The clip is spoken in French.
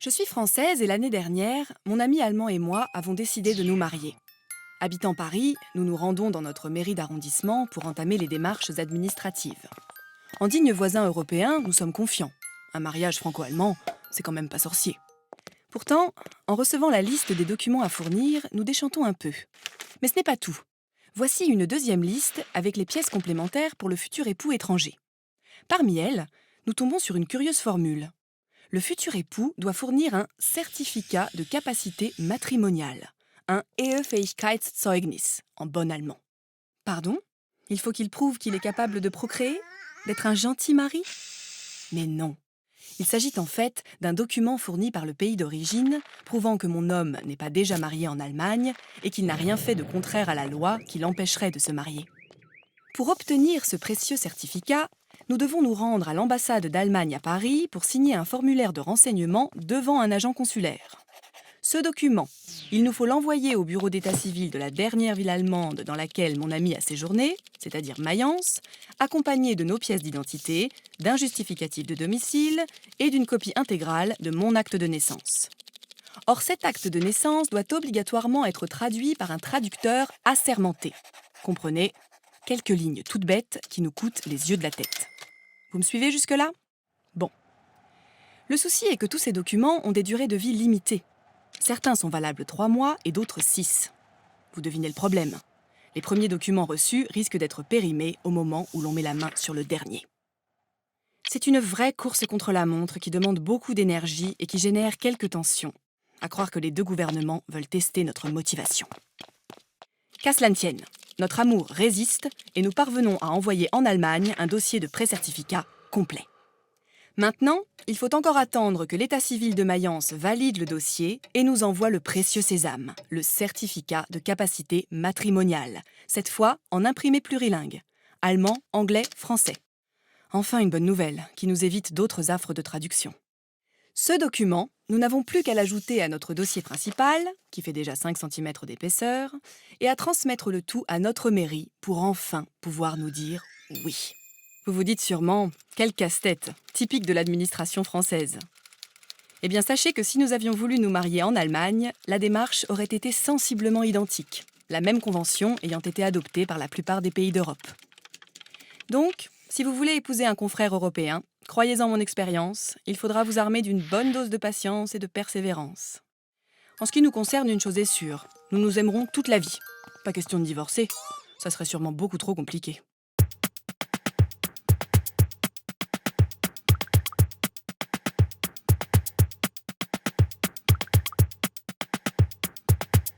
Je suis française et l'année dernière, mon ami allemand et moi avons décidé de nous marier. Habitant Paris, nous nous rendons dans notre mairie d'arrondissement pour entamer les démarches administratives. En digne voisin européen, nous sommes confiants. Un mariage franco-allemand, c'est quand même pas sorcier. Pourtant, en recevant la liste des documents à fournir, nous déchantons un peu. Mais ce n'est pas tout. Voici une deuxième liste avec les pièces complémentaires pour le futur époux étranger. Parmi elles, nous tombons sur une curieuse formule. Le futur époux doit fournir un certificat de capacité matrimoniale, un Ehefähigkeitszeugnis, en bon allemand. Pardon? Il faut qu'il prouve qu'il est capable de procréer? D'être un gentil mari? Mais non. Il s'agit en fait d'un document fourni par le pays d'origine, prouvant que mon homme n'est pas déjà marié en Allemagne et qu'il n'a rien fait de contraire à la loi qui l'empêcherait de se marier. Pour obtenir ce précieux certificat, nous devons nous rendre à l'ambassade d'Allemagne à Paris pour signer un formulaire de renseignement devant un agent consulaire. Ce document, il nous faut l'envoyer au bureau d'état civil de la dernière ville allemande dans laquelle mon ami a séjourné, c'est-à-dire Mayence, accompagné de nos pièces d'identité, d'un justificatif de domicile et d'une copie intégrale de mon acte de naissance. Or, cet acte de naissance doit obligatoirement être traduit par un traducteur assermenté. Comprenez, quelques lignes toutes bêtes qui nous coûtent les yeux de la tête. Vous me suivez jusque-là? Bon. Le souci est que tous ces documents ont des durées de vie limitées. Certains sont valables 3 mois et d'autres 6. Vous devinez le problème. Les premiers documents reçus risquent d'être périmés au moment où l'on met la main sur le dernier. C'est une vraie course contre la montre qui demande beaucoup d'énergie et qui génère quelques tensions. À croire que les deux gouvernements veulent tester notre motivation. Qu'à cela ne tienne, notre amour résiste et nous parvenons à envoyer en Allemagne un dossier de pré-certificat complet. Maintenant, il faut encore attendre que l'état civil de Mayence valide le dossier et nous envoie le précieux sésame, le certificat de capacité matrimoniale, cette fois en imprimé plurilingue, allemand, anglais, français. Enfin une bonne nouvelle, qui nous évite d'autres affres de traduction. Ce document, nous n'avons plus qu'à l'ajouter à notre dossier principal, qui fait déjà 5 cm d'épaisseur, et à transmettre le tout à notre mairie pour enfin pouvoir nous dire oui. Vous vous dites sûrement, quel casse-tête, typique de l'administration française. Eh bien, sachez que si nous avions voulu nous marier en Allemagne, la démarche aurait été sensiblement identique, la même convention ayant été adoptée par la plupart des pays d'Europe. Donc, si vous voulez épouser un confrère européen, croyez en mon expérience, il faudra vous armer d'une bonne dose de patience et de persévérance. En ce qui nous concerne, une chose est sûre, nous nous aimerons toute la vie. Pas question de divorcer, ça serait sûrement beaucoup trop compliqué.